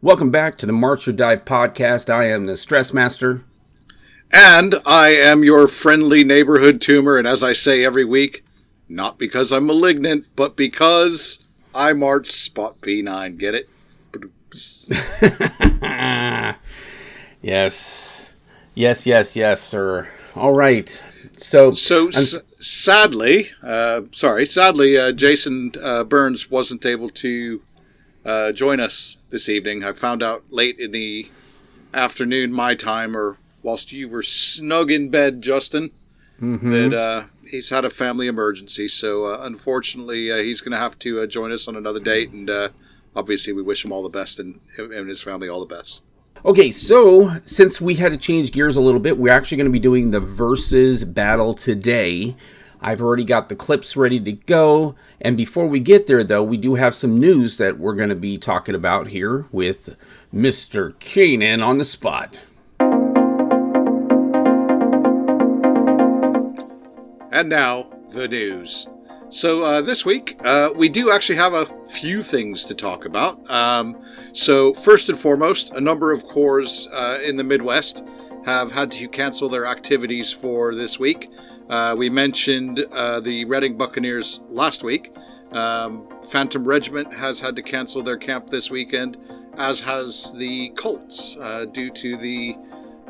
Welcome back to the March or Die podcast. I am the Stressmaster. And I am your friendly neighborhood tumor, and as I say every week, not because I'm malignant, but because I march spot P9. Get it? Yes, sir. All right. So sadly, Jason Burns wasn't able to join us this evening. I found out late in the afternoon, my time, or whilst you were snug in bed, Justin, that he's had a family emergency. So unfortunately, he's going to have to join us on another date. And obviously, we wish him all the best and him and his family all the best. Okay, so since we had to change gears a little bit, we're actually going to be doing the versus battle today. I've already got the clips ready to go. And before we get there, though, we do have some news that we're going to be talking about here with Mr. Kanan on the spot. And now, the news. So this week, we do actually have a few things to talk about. So first and foremost, a number of corps in the Midwest have had to cancel their activities for this week. We mentioned the Reading Buccaneers last week. Phantom Regiment has had to cancel their camp this weekend, as has the Colts, due to the,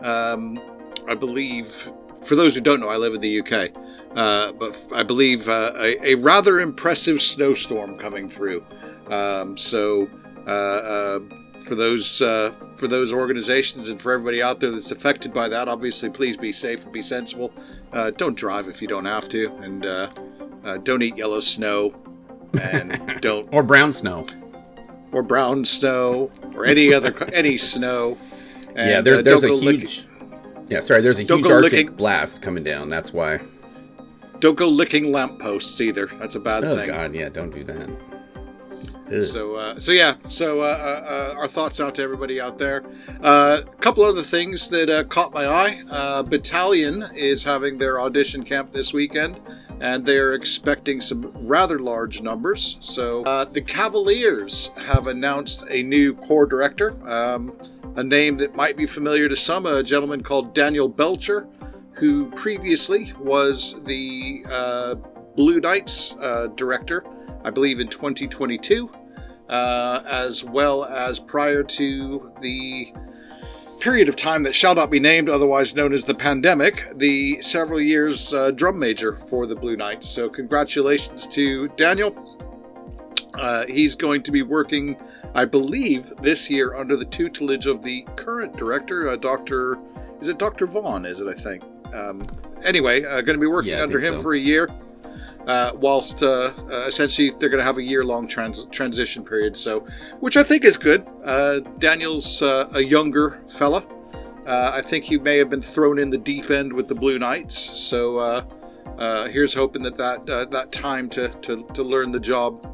I believe... For those who don't know, I live in the UK, but I believe a rather impressive snowstorm coming through. So for those organizations and for everybody out there that's affected by that, obviously, please be safe and be sensible. Don't drive if you don't have to, and don't eat yellow snow, and don't or brown snow, or any snow. And, yeah, there's a huge. Yeah, sorry, there's a huge Arctic blast coming down, that's why. Don't go licking lampposts either. That's a bad thing. Oh, God, yeah, don't do that. So our thoughts out to everybody out there. A couple other things that caught my eye. Battalion is having their audition camp this weekend, and they're expecting some rather large numbers. So the Cavaliers have announced a new corps director. A name that might be familiar to some, a gentleman called Daniel Belcher, who previously was the Blue Knights director, I believe in 2022, as well as prior to the period of time that shall not be named, otherwise known as the pandemic, the several years drum major for the Blue Knights. So congratulations to Daniel. He's going to be working, I believe, this year under the tutelage of the current director, Dr. Vaughn, I think. Anyway, going to be working under him for a year, whilst essentially they're going to have a year-long transition period, so which I think is good. Daniel's a younger fella. I think he may have been thrown in the deep end with the Blue Knights, so here's hoping that time to learn the job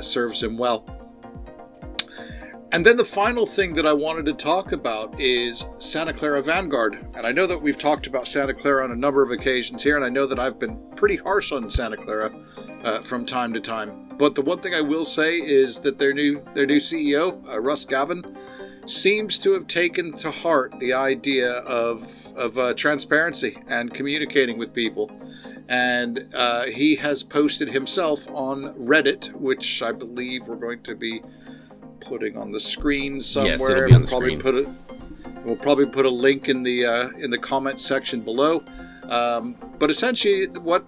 serves him well. And then the final thing that I wanted to talk about is Santa Clara Vanguard. And I know that we've talked about Santa Clara on a number of occasions here, and I know that I've been pretty harsh on Santa Clara from time to time. But the one thing I will say is that their new CEO, Russ Gavin, seems to have taken to heart the idea of transparency and communicating with people. And he has posted himself on Reddit, which I believe we're going to be putting on the screen somewhere. Yes, it'll be on the screen. We'll probably put a link in the comment section below. But essentially, where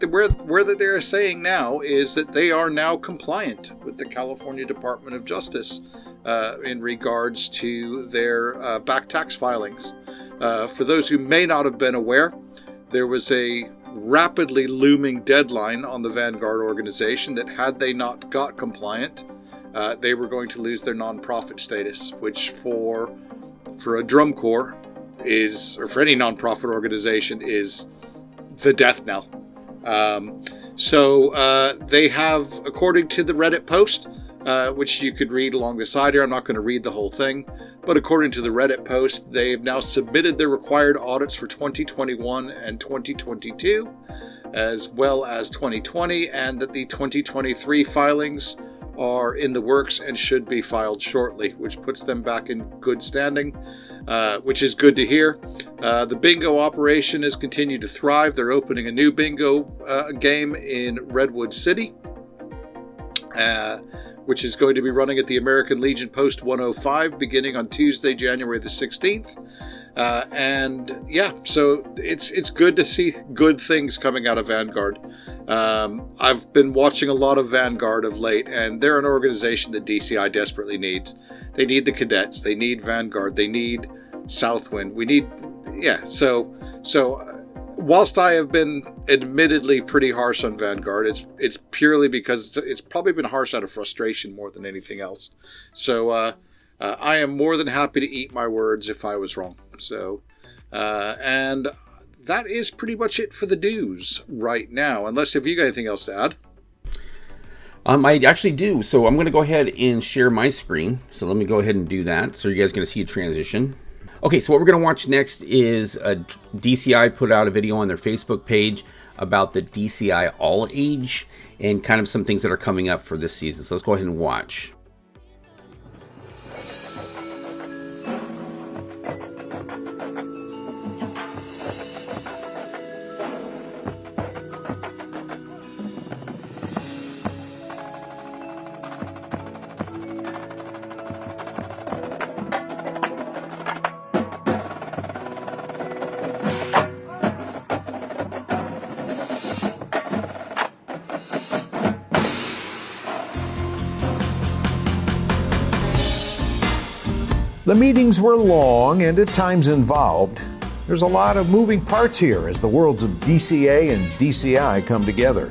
they're saying now is that they are now compliant with the California Department of Justice in regards to their back tax filings. For those who may not have been aware, there was a rapidly looming deadline on the Vanguard organization that had they not got compliant, they were going to lose their nonprofit status, which for a drum corps is, or for any nonprofit organization, is the death knell. So they have, according to the Reddit post, which you could read along the side here, I'm not going to read the whole thing, but according to the Reddit post, they've now submitted their required audits for 2021 and 2022, as well as 2020, and that the 2023 filings are in the works and should be filed shortly, which puts them back in good standing, which is good to hear. The bingo operation has continued to thrive. They're opening a new bingo game in Redwood City, which is going to be running at the American Legion Post 105 beginning on Tuesday, January the 16th. So it's good to see good things coming out of Vanguard. I've been watching a lot of Vanguard of late, and they're an organization that DCI desperately needs. They need the cadets, they need Vanguard, they need Southwind. Whilst I have been admittedly pretty harsh on Vanguard, it's purely because it's probably been harsh out of frustration more than anything else. So I am more than happy to eat my words if I was wrong. So, and that is pretty much it for the news right now. Unless, have you got anything else to add? I actually do. So I'm going to go ahead and share my screen. So let me go ahead and do that. So you guys are going to see a transition. Okay, so what we're going to watch next is DCI put out a video on their Facebook page about the DCI All Age and kind of some things that are coming up for this season. So let's go ahead and watch. The meetings were long and at times involved. There's a lot of moving parts here as the worlds of DCA and DCI come together.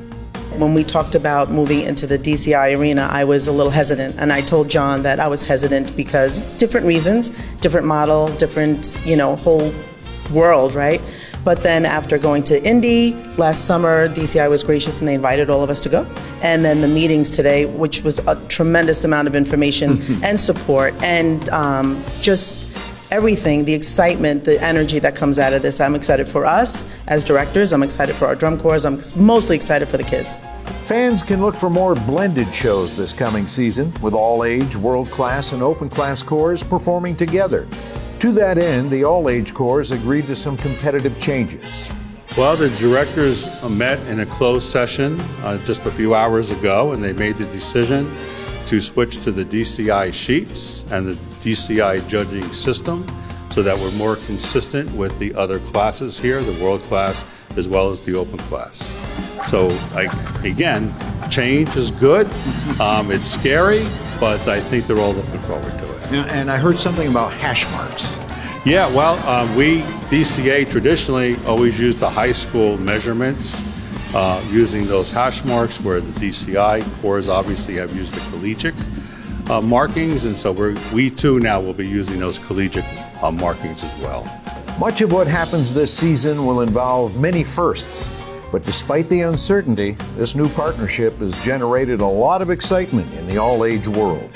When we talked about moving into the DCI arena, I was a little hesitant, and I told John that I was hesitant because different reasons, different model, different, whole world, right? But then after going to Indy last summer, DCI was gracious and they invited all of us to go. And then the meetings today, which was a tremendous amount of information and support and just everything, the excitement, the energy that comes out of this. I'm excited for us as directors. I'm excited for our drum corps. I'm mostly excited for the kids. Fans can look for more blended shows this coming season with all-age, world-class, and open-class corps performing together. To that end, the all-age corps agreed to some competitive changes. Well, the directors met in a closed session just a few hours ago, and they made the decision to switch to the DCI sheets and the DCI judging system so that we're more consistent with the other classes here, the world class as well as the open class. So, again, change is good. It's scary, but I think they're all looking forward to it. And I heard something about hash marks. Yeah, well, we, DCA, traditionally always used the high school measurements using those hash marks, where the DCI corps obviously have used the collegiate markings, and so we too now will be using those collegiate markings as well. Much of what happens this season will involve many firsts, but despite the uncertainty, this new partnership has generated a lot of excitement in the all-age world.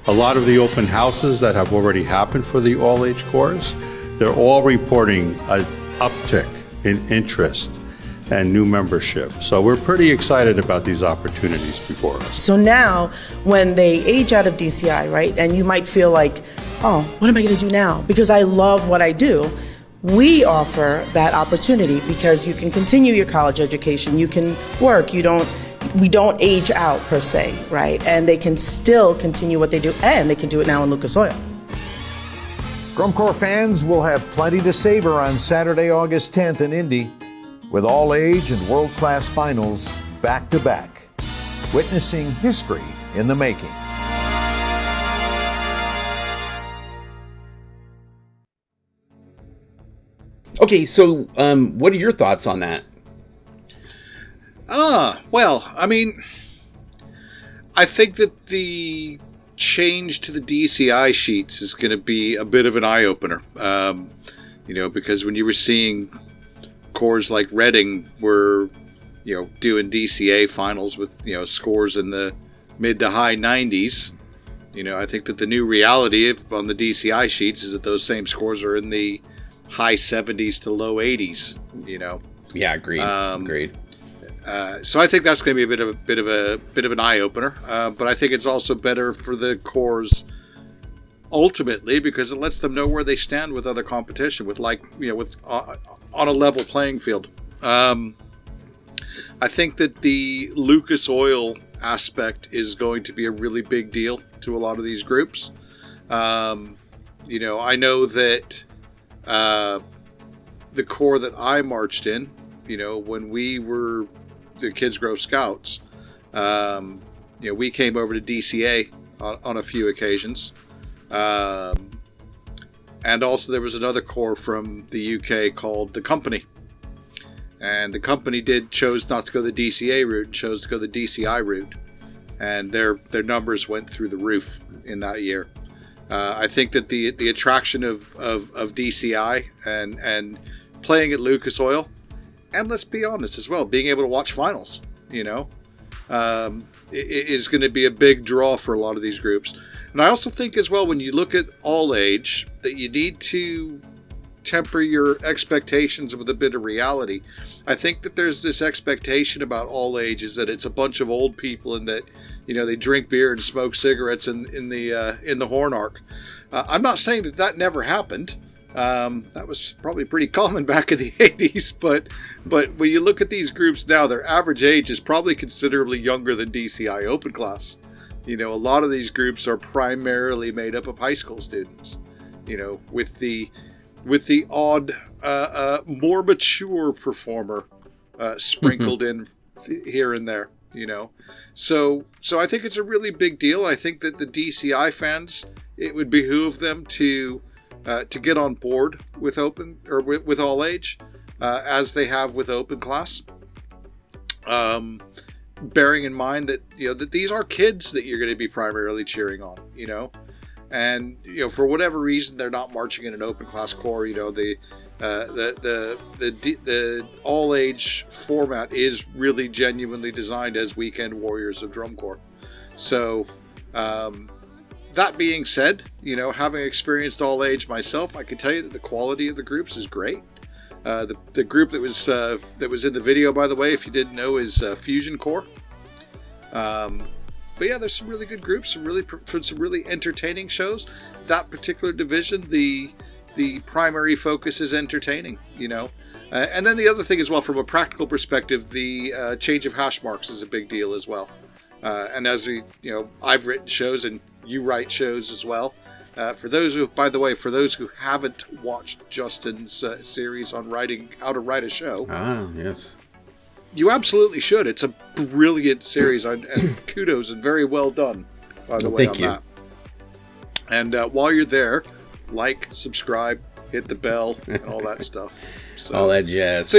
A lot of the open houses that have already happened for the all-age corps, they're all reporting an uptick in interest and new membership. So we're pretty excited about these opportunities before us. So now, when they age out of DCI, right, and you might feel like, oh, what am I going to do now? Because I love what I do. We offer that opportunity because you can continue your college education, you can work, we don't age out per se, right? And they can still continue what they do, and they can do it now in Lucas Oil. Drum Corps fans will have plenty to savor on Saturday, August 10th in Indy, with all-age and world-class finals back-to-back, witnessing history in the making. Okay, so what are your thoughts on that? Well, I mean, I think that the change to the DCI sheets is going to be a bit of an eye-opener. Because when you were seeing corps like Reading were, doing DCA finals with, scores in the mid to high 90s, I think that the new reality on the DCI sheets is that those same scores are in the high 70s to low 80s, Yeah, agreed. Agreed. So I think that's going to be a bit of an eye opener. But I think it's also better for the cores ultimately because it lets them know where they stand with other competition, with on a level playing field. I think that the Lucas Oil aspect is going to be a really big deal to a lot of these groups. I know that the corps that I marched in, when we were the Kids Grove Scouts, we came over to DCA on a few occasions. And also there was another corps from the UK called the Company. And the Company chose not to go the DCA route and chose to go the DCI route. And their numbers went through the roof in that year. I think that the attraction of DCI and playing at Lucas Oil, and let's be honest as well, being able to watch finals, is going to be a big draw for a lot of these groups. And I also think as well, when you look at all age, that you need to temper your expectations with a bit of reality. I think that there's this expectation about all ages that it's a bunch of old people and that they drink beer and smoke cigarettes in the Horn Arc. I'm not saying that never happened. That was probably pretty common back in the 80s, but when you look at these groups now, their average age is probably considerably younger than DCI Open Class. A lot of these groups are primarily made up of high school students. With the odd, more mature performer sprinkled in here and there, So I think it's a really big deal. I think that the DCI fans, it would behoove them to get on board with open or with all age, as they have with Open Class. Bearing in mind that that these are kids that you're going to be primarily cheering on, and for whatever reason they're not marching in an Open Class corps. The all age format is really genuinely designed as weekend warriors of drum corps. So that being said, having experienced all age myself, I can tell you that the quality of the groups is great. The group that was in the video, by the way, if you didn't know, is Fusion Corps. But yeah, there's some really good groups, some really entertaining shows. That particular division, the primary focus is entertaining, and then the other thing as well, from a practical perspective, the change of hash marks is a big deal as well. And as I've written shows and you write shows as well. For those who haven't watched Justin's series on how to write a show. Yes. You absolutely should. It's a brilliant series, and kudos and very well done, by the way, thank you. That. And while you're there, like, subscribe, hit the bell, and all that stuff. So, all that jazz. So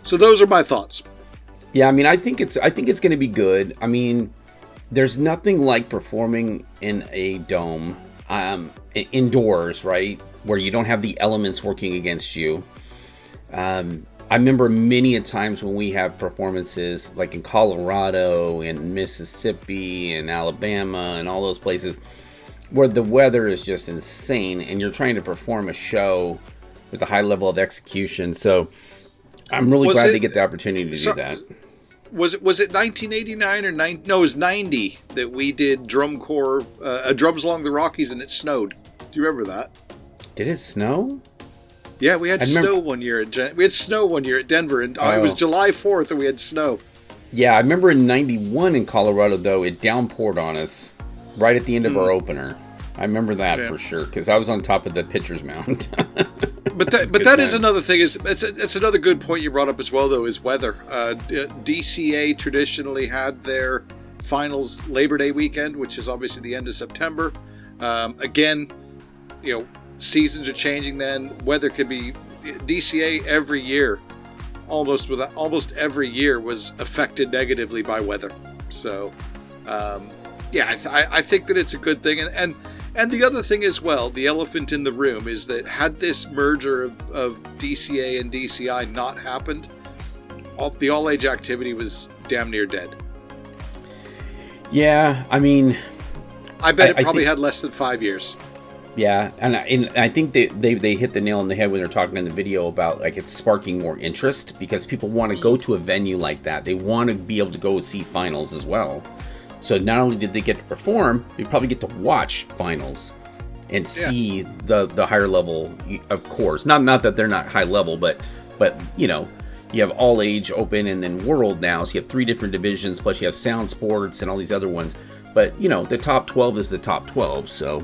so those are my thoughts. Yeah, I mean, I think it's going to be good. I mean, there's nothing like performing in a dome, indoors, right, where you don't have the elements working against you. I remember many a times when we have performances like in Colorado and Mississippi and Alabama and all those places where the weather is just insane and you're trying to perform a show with a high level of execution. So I'm really glad to get the opportunity to do that. Was it 1989 or 90? No, it was 90 that we did drum corps, Drums Along the Rockies, and it snowed. Do you remember that? Did it snow? Yeah, we had snow one year at Denver, and it was July 4th, and we had snow. Yeah, I remember in 91 in Colorado, though, it downpoured on us right at the end of our opener. I remember that for sure, because I was on top of the pitcher's mound. But that is another thing. It's another good point you brought up as well, though, is weather. DCA traditionally had their finals Labor Day weekend, which is obviously the end of September. Again, seasons are changing then. Weather could be... DCA every year, almost every year, was affected negatively by weather. So, I think that it's a good thing. And the other thing as well, the elephant in the room, is that had this merger of DCA and DCI not happened, the all-age activity was damn near dead. Yeah, I mean... I bet it probably had less than 5 years. Yeah, and I think they hit the nail on the head when they're talking in the video about like it's sparking more interest because people want to go to a venue like that. They want to be able to go see finals as well. So not only did they get to perform, they probably get to watch finals and see the higher level, of course. Not that they're not high level, but you know, you have all age, open, and then world now. So you have 3 different divisions, plus you have sound sports and all these other ones. But you know, the top 12 is the top 12. So.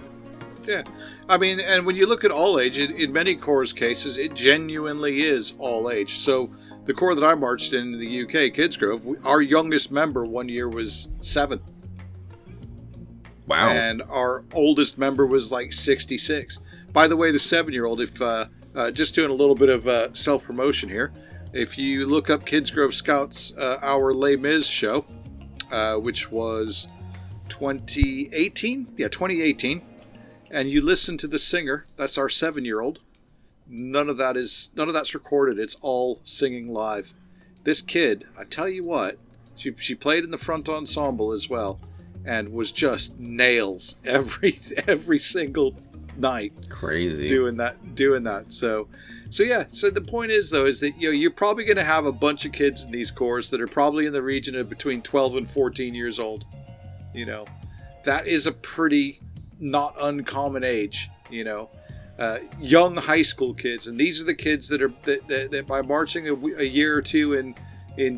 Yeah, I mean, and when you look at all age, in many corps cases, it genuinely is all age. So the corps that I marched in the UK, Kids Grove, our youngest member one year was 7. Wow. And our oldest member was like 66. By the way, the 7-year-old, if just doing a little bit of self-promotion here, if you look up Kids Grove Scouts, our Les Mis show, which was 2018? Yeah, 2018. And you listen to the singer, that's our 7-year-old. None of that's recorded. It's all singing live. This kid, I tell you what, she played in the front ensemble as well, and was just nails every single night. Crazy. Doing that. So yeah. So the point is though, is that you're probably going to have a bunch of kids in these corps that are probably in the region of between 12 and 14 years old. You know, that is a pretty not uncommon age, young high school kids, and these are the kids that by marching a year or two in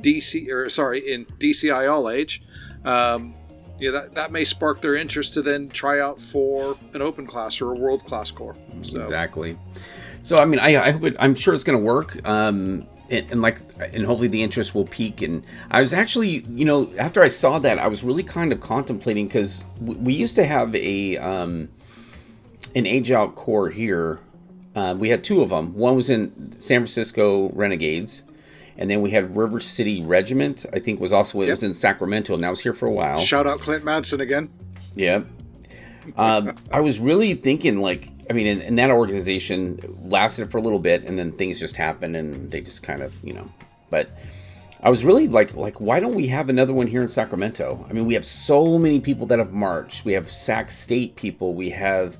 DCI all age, that may spark their interest to then try out for an open class or a world class corps. So. Exactly. So I mean, I'm sure it's going to work. And hopefully the interest will peak. And I was actually, after I saw that, I was really kind of contemplating because we used to have an age out corps here. We had 2 of them. One was in San Francisco Renegades, and then we had River City Regiment. I think was also it was in Sacramento, and that was here for a while. Shout out Clint Madsen again. Yeah. I was really thinking and that organization lasted for a little bit, and then things just happened, and they just kind of, But I was really like, why don't we have another one here in Sacramento? I mean, we have so many people that have marched. We have Sac State people. We have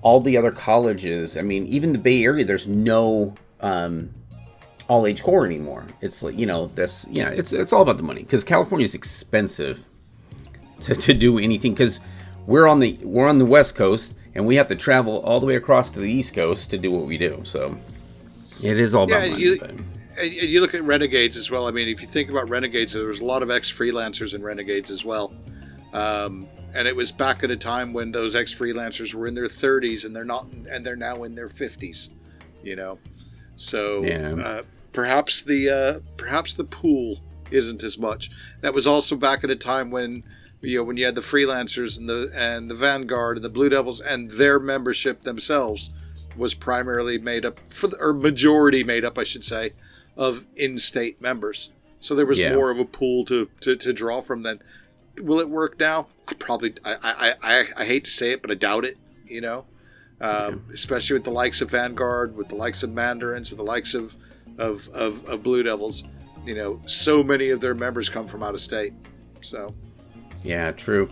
all the other colleges. I mean, even the Bay Area, there's no all-age corps anymore. It's like, it's all about the money because California is expensive to do anything because we're on the West Coast. And we have to travel all the way across to the East Coast to do what we do. So it is all about money. And you look at Renegades as well. I mean, if you think about Renegades, there was a lot of ex-freelancers in Renegades as well. And it was back at a time when those ex-freelancers were in their 30s and they're now in their 50s. So perhaps the pool isn't as much. That was also back at a time when when you had the freelancers and the Vanguard and the Blue Devils, and their membership themselves was primarily made up majority made up, I should say, of in-state members. So there was more of a pool to draw from then. Will it work now? I hate to say it, but I doubt it. Especially with the likes of Vanguard, with the likes of Mandarins, with the likes of Blue Devils. So many of their members come from out of state. So. Yeah, true.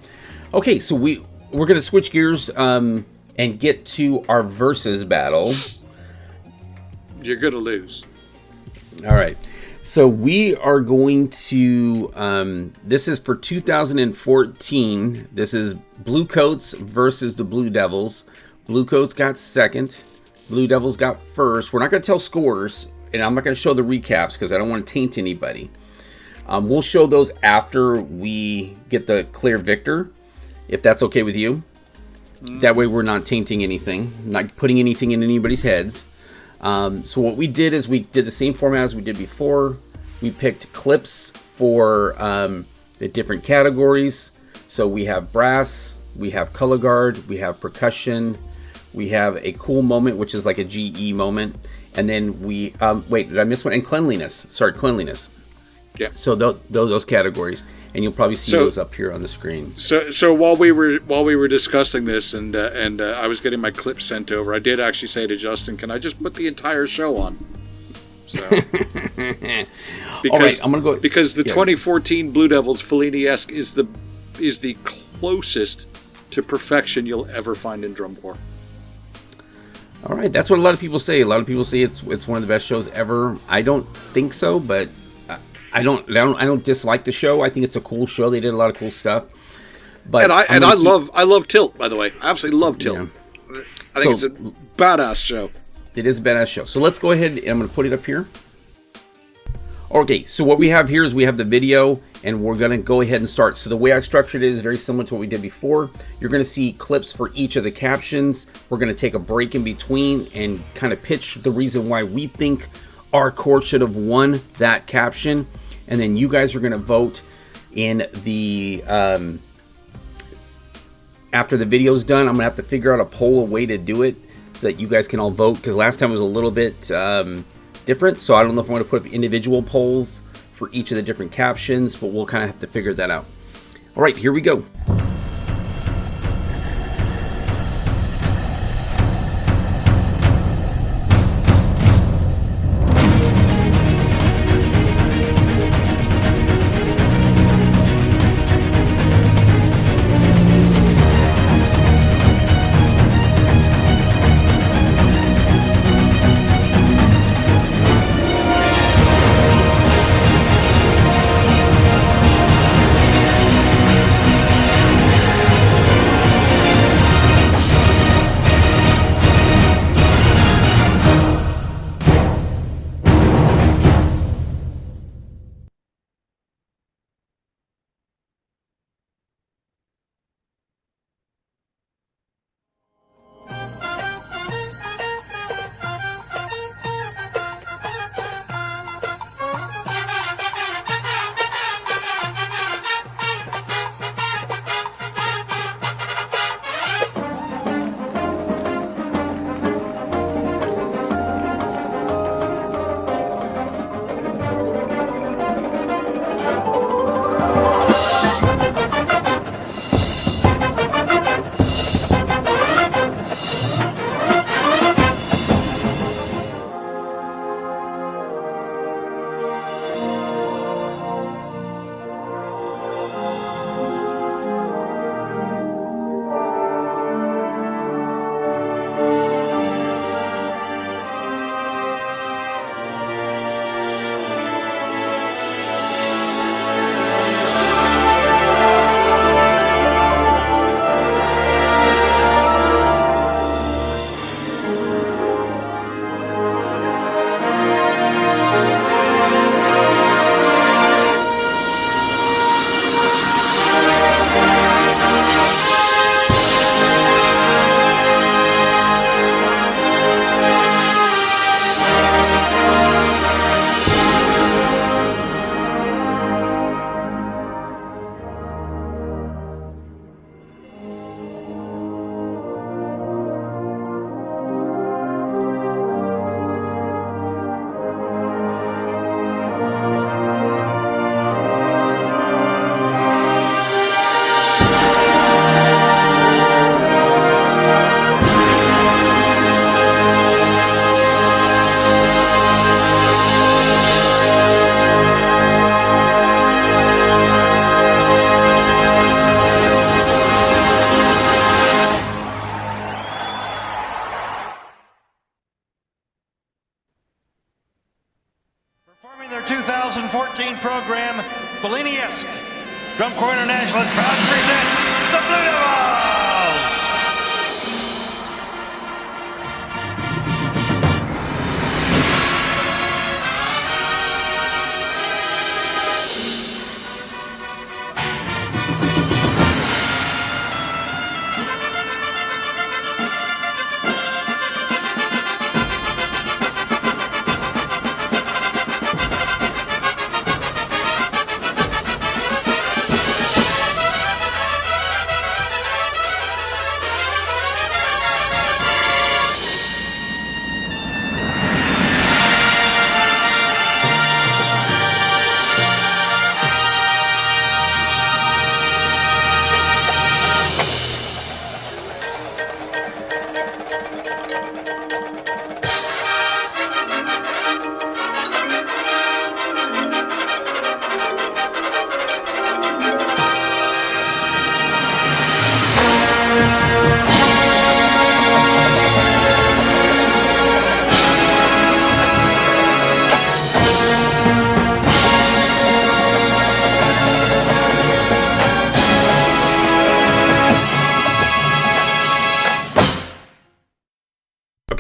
Okay, so we're going to switch gears and get to our versus battle. You're going to lose. All right. So we are going to, this is for 2014. This is Bluecoats versus the Blue Devils. Bluecoats got second. Blue Devils got first. We're not going to tell scores, and I'm not going to show the recaps because I don't want to taint anybody. We'll show those after we get the clear victor, if that's okay with you. That way we're not tainting anything, not putting anything in anybody's heads. So what we did is we did the same format as we did before. We picked clips for the different categories. So we have brass, we have color guard, we have percussion, we have a cool moment, which is like a GE moment. And then we, wait, did I miss one? And cleanliness. Sorry, cleanliness. Yeah. So those categories, and you'll probably see those up here on the screen. So while we were discussing this, and I was getting my clips sent over, I did actually say to Justin, "Can I just put the entire show on?" So because all right, I'm gonna go because the 2014 Blue Devils Fellini-esque is the closest to perfection you'll ever find in drum corps. All right, that's what a lot of people say. A lot of people say it's one of the best shows ever. I don't think so, but I don't dislike the show. I think it's a cool show. They did a lot of cool stuff. But I love Tilt, by the way. I absolutely love Tilt. Yeah. I think it's a badass show. It is a badass show. So let's go ahead and I'm going to put it up here. Okay, so what we have here is we have the video, and we're going to go ahead and start. So the way I structured it is very similar to what we did before. You're going to see clips for each of the captions. We're going to take a break in between and kind of pitch the reason why we think our court should have won that caption. And then you guys are going to vote in the... after the video's done, I'm going to have to figure out a poll, a way to do it so that you guys can all vote. Because last time was a little bit different. So I don't know if I'm going to put up individual polls for each of the different captions, but we'll kind of have to figure that out. All right, here we go.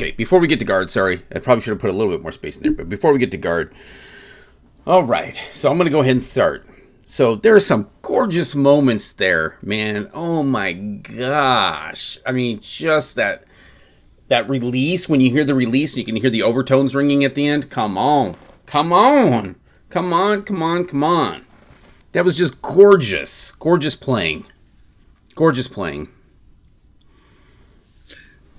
Okay, before we get to guard, sorry, I probably should have put a little bit more space in there, but before we get to guard, all right, so I'm going to go ahead and start. So there are some gorgeous moments there, man. Oh my gosh. I mean, just that release, when you hear the release, you can hear the overtones ringing at the end. Come on. Come on. Come on, come on, come on. That was just gorgeous. Gorgeous playing. Gorgeous playing.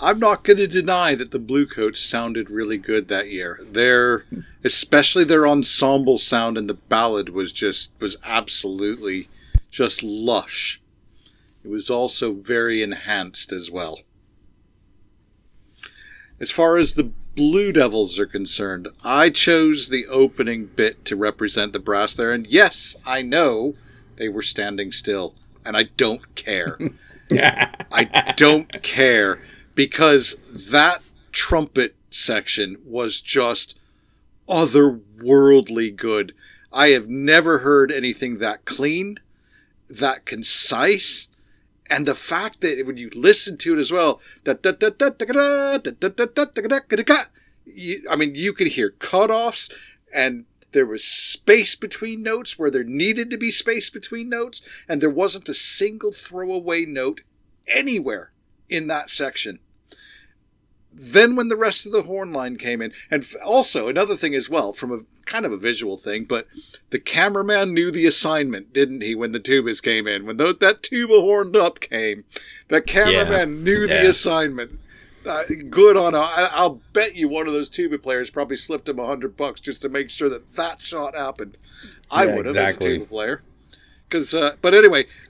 I'm not going to deny that the Bluecoats sounded really good that year. Especially their ensemble sound and the ballad was absolutely just lush. It was also very enhanced as well. As far as the Blue Devils are concerned, I chose the opening bit to represent the brass there. And yes, I know they were standing still. And I don't care. I don't care. Because that trumpet section was just otherworldly good. I have never heard anything that clean, that concise, and the fact that when you listen to it as well, you could hear cutoffs, and there was space between notes where there needed to be space between notes, and there wasn't a single throwaway note anywhere in that section. Then when the rest of the horn line came in, and also another thing as well, from a kind of a visual thing, but the cameraman knew the assignment, didn't he, when the tubas came in? When that tuba horned up came, the cameraman knew the assignment. Good on I'll bet you one of those tuba players probably slipped him $100 just to make sure that shot happened. I would have as a tuba player.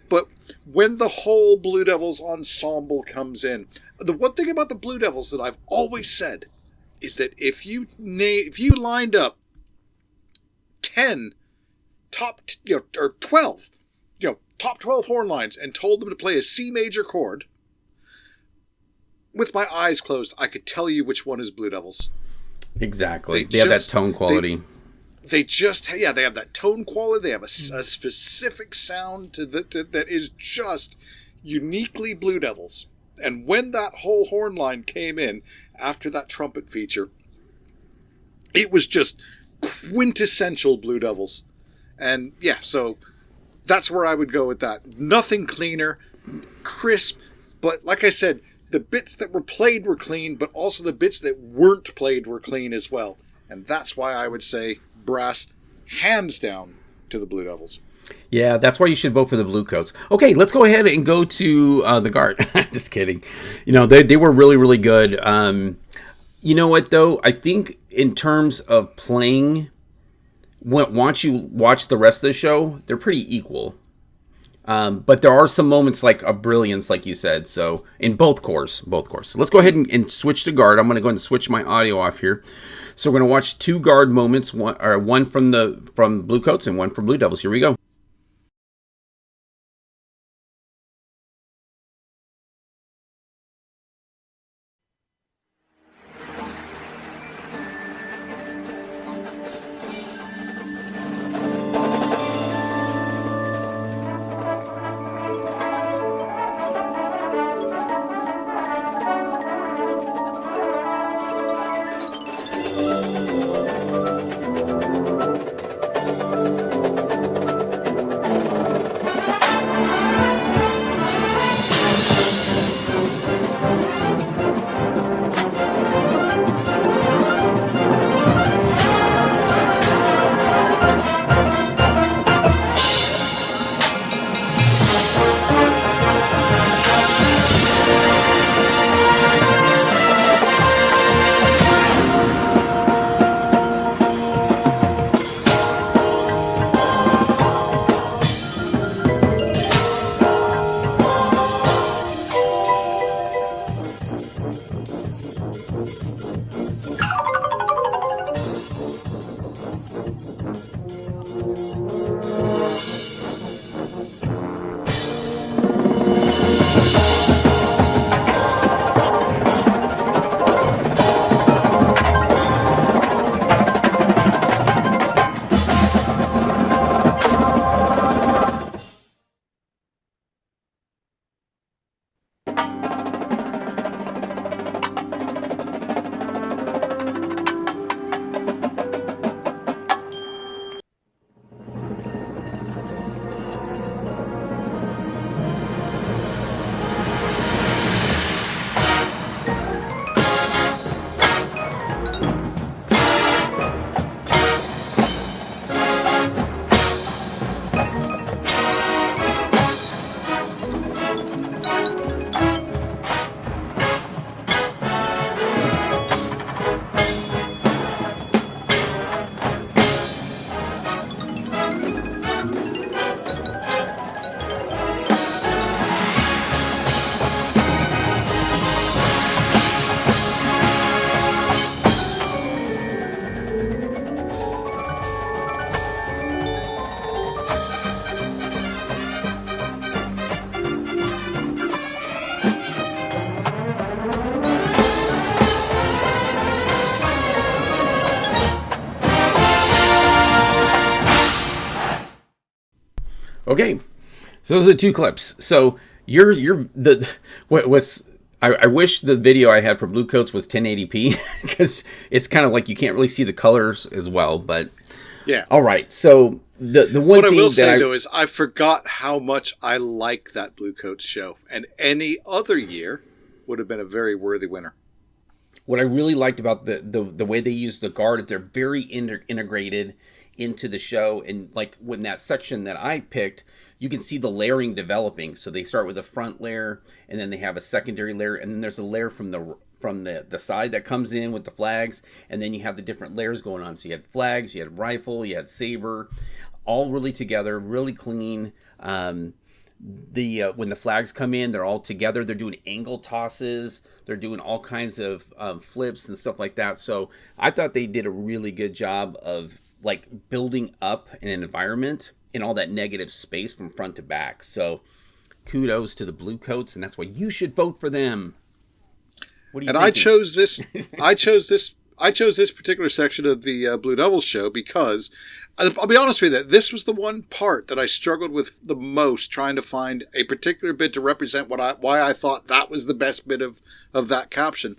But when the whole Blue Devils ensemble comes in, the one thing about the Blue Devils that I've always said is that if you lined up 10 or 12, top 12 horn lines and told them to play a C major chord, with my eyes closed, I could tell you which one is Blue Devils. Exactly. They have that tone quality. They have that tone quality. They have a specific sound that is just uniquely Blue Devils. And when that whole horn line came in after that trumpet feature, it was just quintessential Blue Devils. And so that's where I would go with that. Nothing cleaner, crisp, but like I said, the bits that were played were clean, but also the bits that weren't played were clean as well. And that's why I would say brass, hands down, to the Blue Devils. Yeah, that's why you should vote for the Bluecoats. Okay, let's go ahead and go to the guard. Just kidding. They were really, really good. You know what, though? I think in terms of playing, once you watch the rest of the show, they're pretty equal. But there are some moments like a brilliance, like you said. So in both cores. So let's go ahead and switch to guard. I'm going to go ahead and switch my audio off here. So we're going to watch two guard moments, one from Bluecoats and one from Blue Devils. Here we go. Okay, so those are the two clips. So I wish the video I had for Bluecoats was 1080p because it's kind of like you can't really see the colors as well. But yeah, all right. So the one what thing I will say though is I forgot how much I like that Bluecoats show, and any other year would have been a very worthy winner. What I really liked about the way they use the guard, they're very integrated into the show. And like when that section that I picked, you can see the layering developing. So they start with a front layer, and then they have a secondary layer, and then there's a layer from the side that comes in with the flags, and then you have the different layers going on. So you had flags, you had rifle, you had saber, all really together, really clean. When the flags come in, they're all together. They're doing angle tosses. They're doing all kinds of flips and stuff like that. So I thought they did a really good job of like building up an environment in all that negative space from front to back. So kudos to the Bluecoats, and that's why you should vote for them. What do you And thinking? I chose this particular section of the Blue Devils show because I'll be honest with you, this was the one part that I struggled with the most, trying to find a particular bit to represent why I thought that was the best bit of that caption.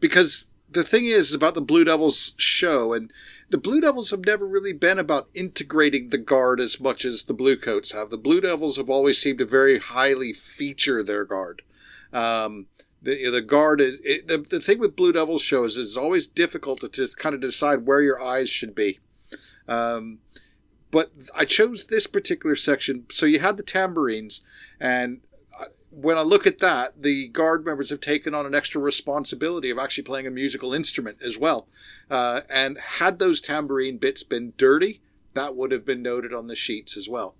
Because the thing is about the Blue Devils show, and the Blue Devils have never really been about integrating the guard as much as the Bluecoats have. The Blue Devils have always seemed to very highly feature their guard. The guard is the thing with Blue Devils shows is it's always difficult to kind of decide where your eyes should be. But I chose this particular section. So you had the tambourines, and when I look at that, the guard members have taken on an extra responsibility of actually playing a musical instrument as well. And had those tambourine bits been dirty, that would have been noted on the sheets as well.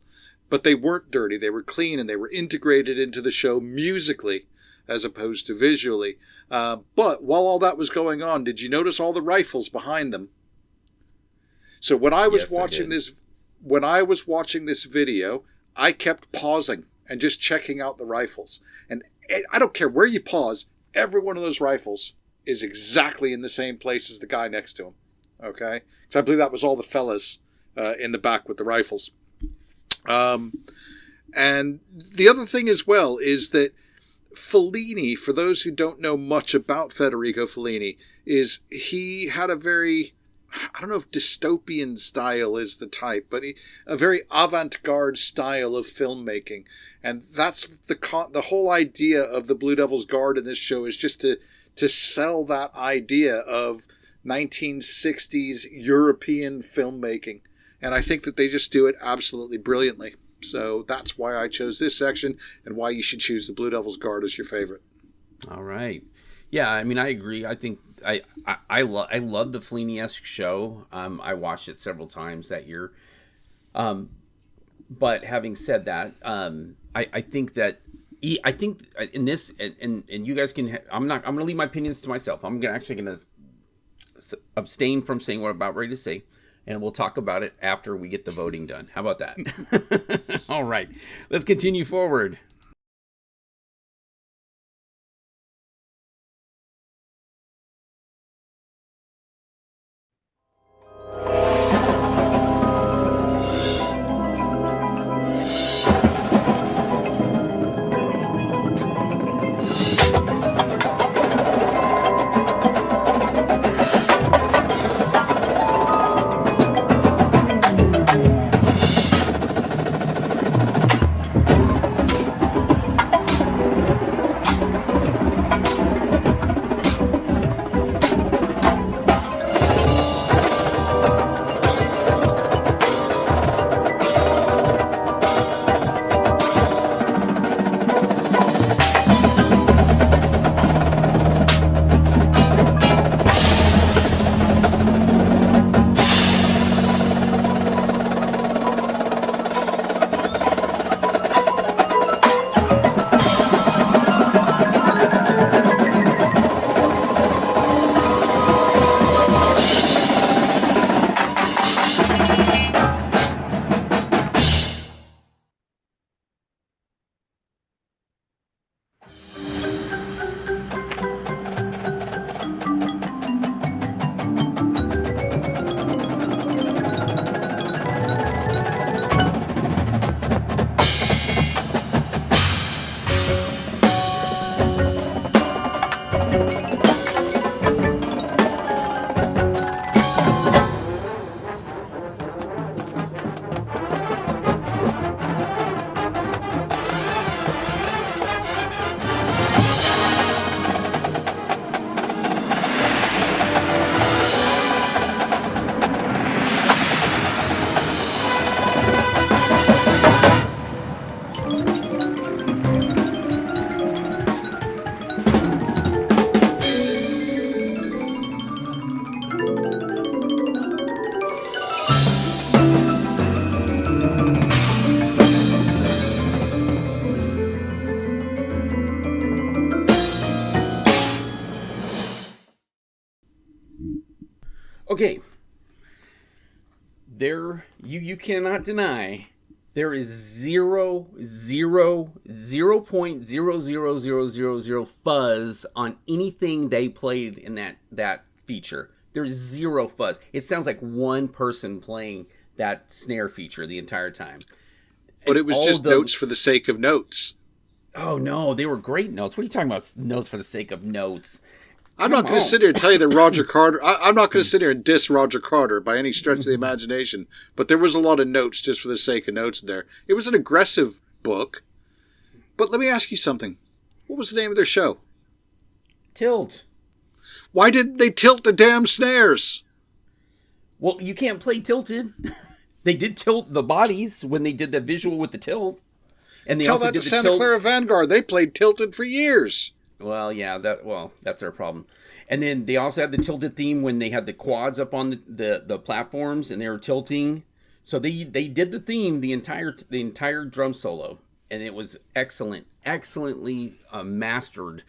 But they weren't dirty. They were clean, and they were integrated into the show musically as opposed to visually. But while all that was going on, did you notice all the rifles behind them? So when I was watching this video, I kept pausing and just checking out the rifles. And I don't care where you pause, every one of those rifles is exactly in the same place as the guy next to him. Okay? Because I believe that was all the fellas in the back with the rifles. And the other thing as well is that Fellini, for those who don't know much about Federico Fellini, is he had a very, I don't know if dystopian style is the type, but a very avant-garde style of filmmaking. And that's the whole idea of the Blue Devils Guard in this show, is just to sell that idea of 1960s European filmmaking. And I think that they just do it absolutely brilliantly. So that's why I chose this section, and why you should choose the Blue Devils Guard as your favorite. All right. Yeah, I mean, I agree. I think I love the Fellini-esque show. I watched it several times that year. But having said that, I think in this, and you guys can, I'm going to leave my opinions to myself. I'm actually going to abstain from saying what I'm about ready to say. And we'll talk about it after we get the voting done. How about that? All right. Let's continue forward. Okay. You cannot deny there is 0.000000 fuzz on anything they played in that feature. There's zero fuzz. It sounds like one person playing that snare feature the entire time. But it was just notes for the sake of notes. Oh no, they were great notes. What are you talking about? Notes for the sake of notes. I'm not going to sit here and tell you that Roger Carter... I'm not going to sit here and diss Roger Carter by any stretch of the imagination, but there was a lot of notes just for the sake of notes there. It was an aggressive book, but let me ask you something. What was the name of their show? Tilt. Why didn't they tilt the damn snares? Well, you can't play tilted. They did tilt the bodies when they did the visual with the tilt. And they Tell also that did to the Santa tilt. Clara Vanguard. They played tilted for years. Well, yeah, that's our problem. And then they also had the tilted theme when they had the quads up on the platforms and they were tilting. So they did the theme the entire drum solo, and it was excellently mastered.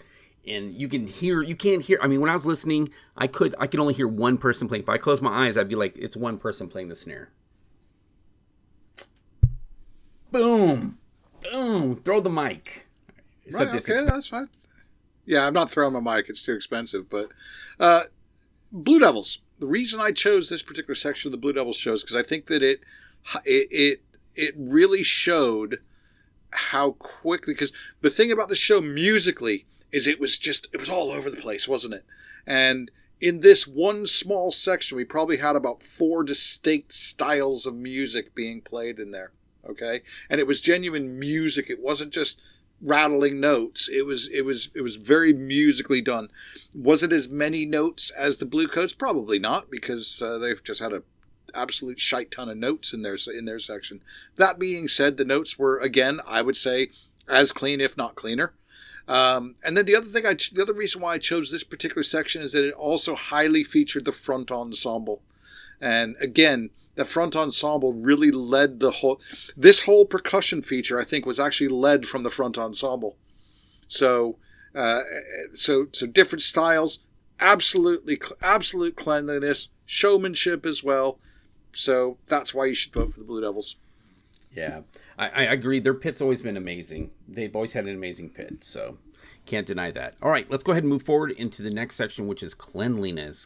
And you can't hear. I mean, when I was listening, I could only hear one person playing. If I closed my eyes, I'd be like, it's one person playing the snare. Boom, boom. Throw the mic. Right, okay, that's fine. Yeah, I'm not throwing my mic. It's too expensive. But Blue Devils. The reason I chose this particular section of the Blue Devils show is because I think that it really showed how quickly. Because the thing about the show musically is it was all over the place, wasn't it? And in this one small section, we probably had about 4 distinct styles of music being played in there. Okay, and it was genuine music. It wasn't just rattling notes. It was very musically done. Was it as many notes as the Bluecoats? Probably not, because they've just had an absolute shite ton of notes in their section. That being said, the notes were, again, I would say, as clean, if not cleaner. And then the other reason why I chose this particular section is that it also highly featured the front ensemble. And again, the front ensemble really led this whole percussion feature, I think, was actually led from the front ensemble. So different styles, absolute cleanliness, showmanship as well. So that's why you should vote for the Blue Devils. Yeah, I agree. Their pit's always been amazing. They've always had an amazing pit, so can't deny that. All right, let's go ahead and move forward into the next section, which is cleanliness.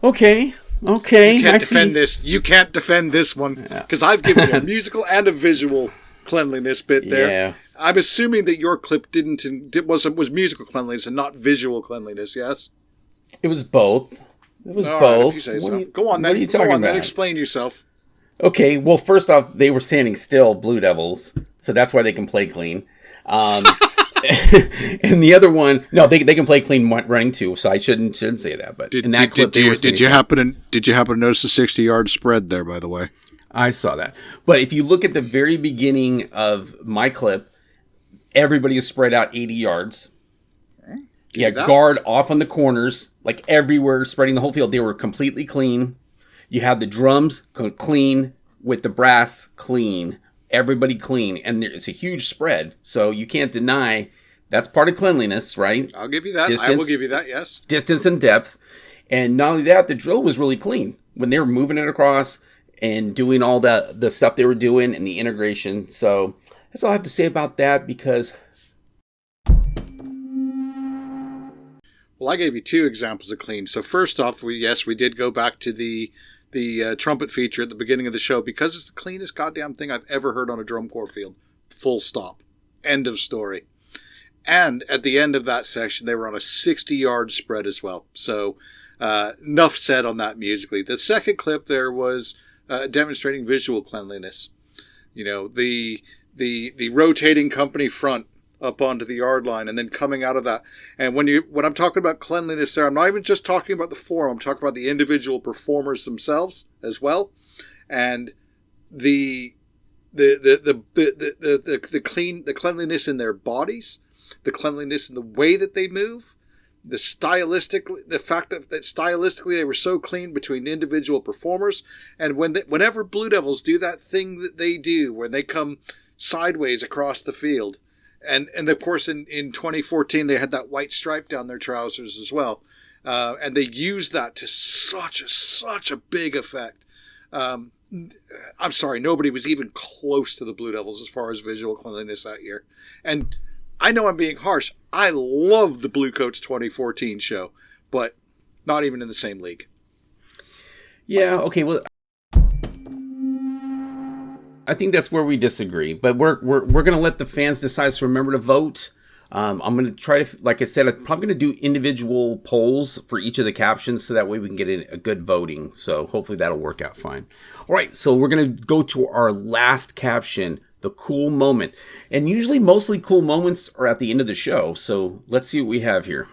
Okay. You can't defend this. You can't defend this one because I've given you a musical and a visual. cleanliness bit there. Yeah. I'm assuming that your clip was musical cleanliness and not visual cleanliness. Yes. It was both. It was All both. right, if you say so. Go on then. What are you talking about? Explain yourself. Okay, well, first off, they were standing still, Blue Devils, so that's why they can play clean. And the other one, no, they can play clean running too, so I shouldn't say that. But in that clip, did you happen to notice the 60-yard spread there? By the way, I saw that. But if you look at the very beginning of my clip, everybody is spread out 80 yards. Yeah, guard off on the corners, like everywhere, spreading the whole field. They were completely clean. You had the drums clean with the brass clean. Everybody clean. And it's a huge spread. So you can't deny that's part of cleanliness, right? I'll give you that. Distance, I will give you that, yes. Distance and depth. And not only that, the drill was really clean. When they were moving it across and doing all the stuff they were doing and the integration. So that's all I have to say about that because... Well, I gave you two examples of clean. So first off, we did go back to the trumpet feature at the beginning of the show because it's the cleanest goddamn thing I've ever heard on a drum corps field. Full stop. End of story. And at the end of that section, they were on a 60-yard spread as well. So enough said on that musically. The second clip there was demonstrating visual cleanliness. You know, the rotating company front up onto the yard line and then coming out of that. And when I'm talking about cleanliness there, I'm not even just talking about the form. I'm talking about the individual performers themselves as well. And the cleanliness in their bodies, the cleanliness in the way that they move, the fact that stylistically they were so clean between individual performers. And whenever Blue Devils do that thing that they do, when they come sideways across the field, and of course in 2014 they had that white stripe down their trousers as well, and they used that to such a big effect. I'm sorry, nobody was even close to the Blue Devils as far as visual cleanliness that year. And I know I'm being harsh. I love the Bluecoats 2014 show, but not even in the same league. Yeah, okay, well, I think that's where we disagree, but we're going to let the fans decide, so remember to vote. I'm going to try to, like I said, I'm probably going to do individual polls for each of the captions so that way we can get a good voting. So hopefully that'll work out fine. All right, so we're going to go to our last caption, the cool moment. And usually mostly cool moments are at the end of the show. So let's see what we have here.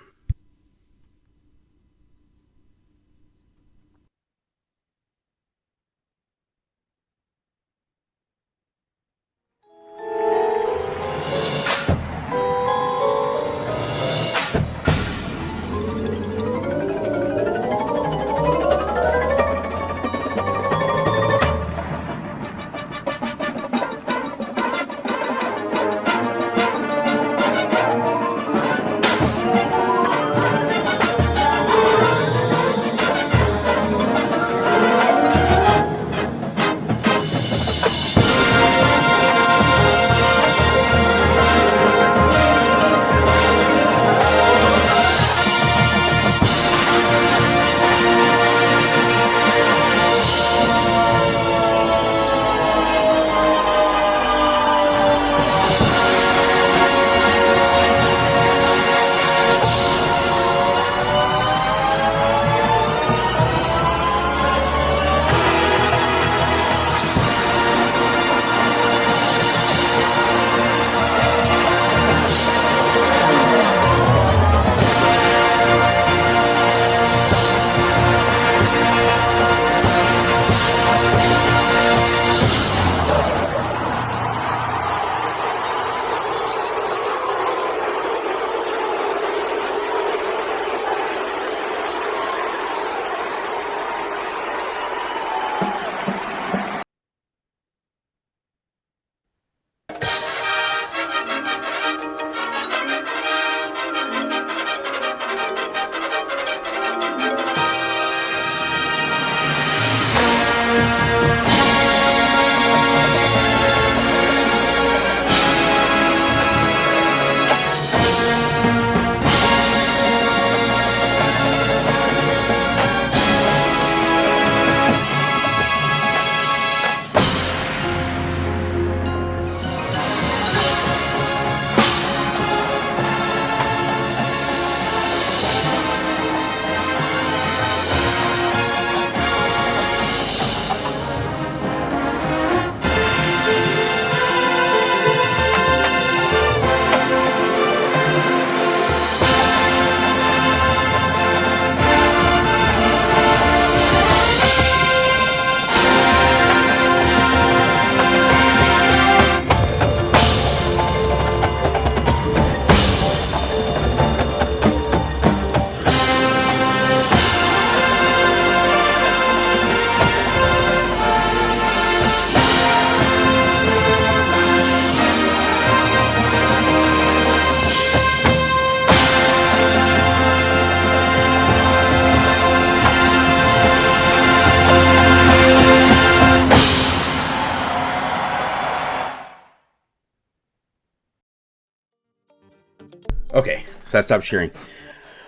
Okay, so I stopped sharing.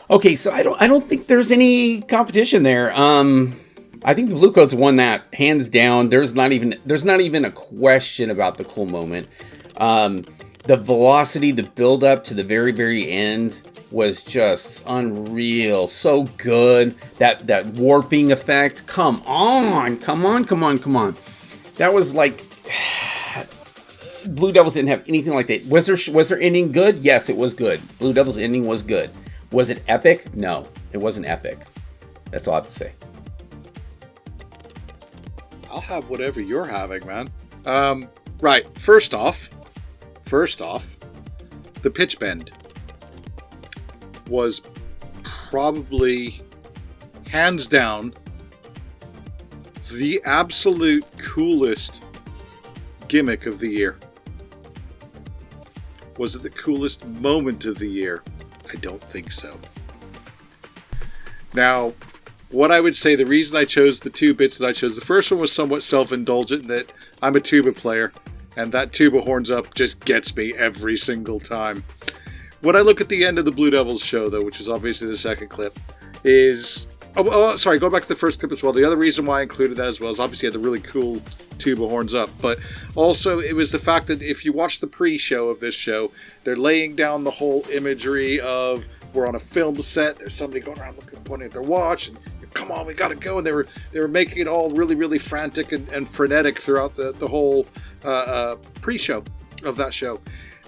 Okay, so I don't think there's any competition there. I think the Bluecoats won that hands down. There's not even a question about the cool moment. The velocity, the build up to the very, very end was just unreal. So good. That warping effect. Come on. That was like Blue Devils didn't have anything like that. Was their ending good? Yes, it was good. Blue Devils' ending was good. Was it epic? No, it wasn't epic. That's all I have to say. I'll have whatever you're having, man. Right. First off, the pitch bend was probably hands down the absolute coolest gimmick of the year. Was it the coolest moment of the year? I don't think so. Now, what I would say, the reason I chose the two bits that I chose, the first one was somewhat self-indulgent, in that I'm a tuba player, and that tuba horns up just gets me every single time. When I look at the end of the Blue Devils show, though, which was obviously the second clip, is... sorry, go back to the first clip as well. The other reason why I included that as well is obviously I had the really cool tuba horns up, but also it was the fact that if you watch the pre-show of this show, they're laying down the whole imagery of we're on a film set, there's somebody going around looking, pointing at their watch, and come on, we gotta go, and they were making it all really, really frantic and frenetic throughout the whole pre-show of that show.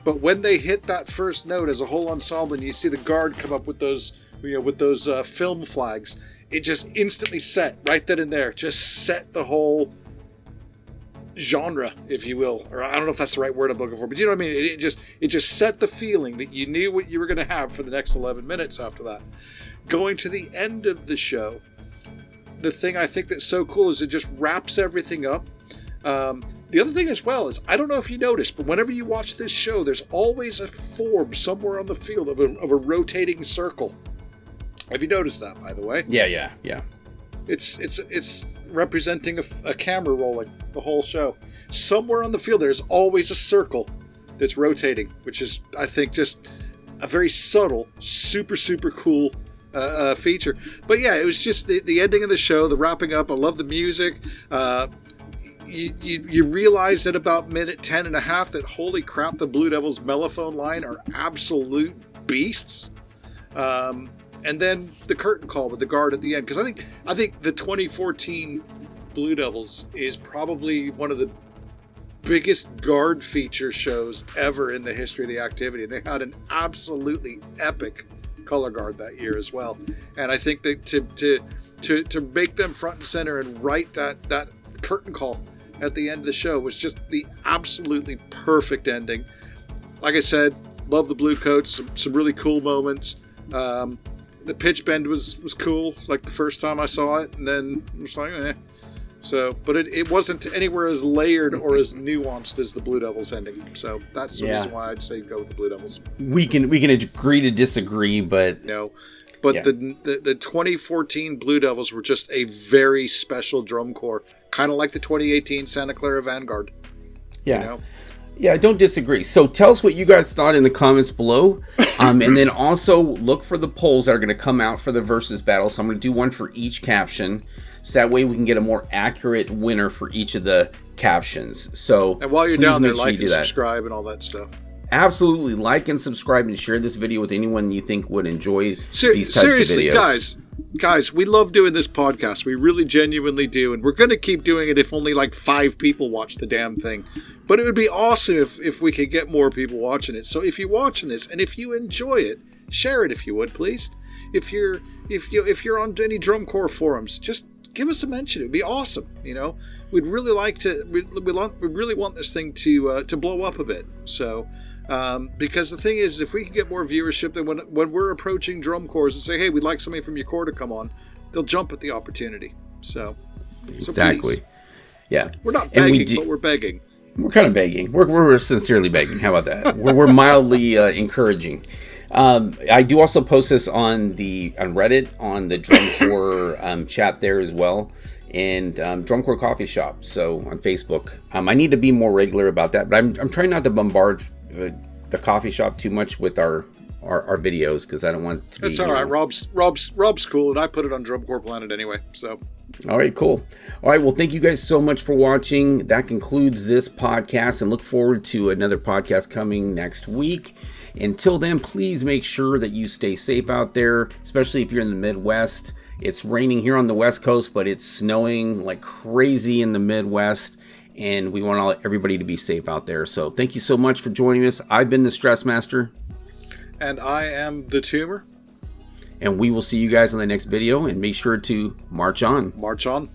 But when they hit that first note as a whole ensemble, and you see the guard come up with those film flags, it just instantly set right then and there, just set the whole genre, if you will, or I don't know if that's the right word I'm looking for, but you know what I mean. It just set the feeling that you knew what you were going to have for the next 11 minutes after that. Going to the end of the show, the thing I think that's so cool is it just wraps everything up. The other thing as well is, I don't know if you noticed, but whenever you watch this show, there's always a form somewhere on the field of a rotating circle. Have you noticed that, by the way? Yeah. It's representing a camera rolling the whole show. Somewhere on the field, there's always a circle that's rotating, which is, I think, just a very subtle, super, super cool feature. But yeah, it was just the ending of the show, the wrapping up. I love the music. You realize at about minute 10 and a half that, holy crap, the Blue Devils mellophone line are absolute beasts. And then the curtain call with the guard at the end, because I think the 2014 Blue Devils is probably one of the biggest guard feature shows ever in the history of the activity. They had an absolutely epic color guard that year as well, and I think that to make them front and center and write that curtain call at the end of the show was just the absolutely perfect ending. Like I said, love the Bluecoats, some really cool moments. The pitch bend was cool, like the first time I saw it, and then I was like, eh. So, but it wasn't anywhere as layered or as nuanced as the Blue Devils ending. So that's the reason why I'd say go with the Blue Devils. We can agree to disagree, but the 2014 Blue Devils were just a very special drum corps, kind of like the 2018 Santa Clara Vanguard. Yeah. You know? Yeah, I don't disagree. So tell us what you guys thought in the comments below. And then also look for the polls that are going to come out for the versus battle. So I'm going to do one for each caption. So that way we can get a more accurate winner for each of the captions. So and while you're down there, like and subscribe and all that stuff. Absolutely. Like and subscribe and share this video with anyone you think would enjoy these types of videos. Seriously, guys, we love doing this podcast. We really genuinely do. And we're going to keep doing it if only like 5 people watch the damn thing. But it would be awesome if we could get more people watching it. So if you're watching this and if you enjoy it, share it if you would, please. If you're on any drum corps forums, just give us a mention. It'd be awesome. You know, we'd really like to. We really want this thing to blow up a bit. So, because the thing is, if we can get more viewership, then when we're approaching drum corps and say, hey, we'd like somebody from your corps to come on, they'll jump at the opportunity. So exactly. Please. Yeah, we're not begging, but we're begging. We're kind of begging. We're sincerely begging. How about that? We're mildly encouraging. I do also post this on Reddit, on the Drum Corps chat there as well, and Drum Corps Coffee Shop. So on Facebook, I need to be more regular about that. But I'm trying not to bombard the coffee shop too much with our our videos, because I don't want it to be... It's all right. Rob's cool, and I put it on Drum Corps Planet anyway, so... All right, cool. All right, well, thank you guys so much for watching. That concludes this podcast, and look forward to another podcast coming next week. Until then, please make sure that you stay safe out there, especially if you're in the Midwest. It's raining here on the West Coast, but it's snowing like crazy in the Midwest, and we want everybody to be safe out there. So thank you so much for joining us. I've been the Stressmaster. And I am the Tumor. And we will see you guys on the next video, and make sure to march on. March on.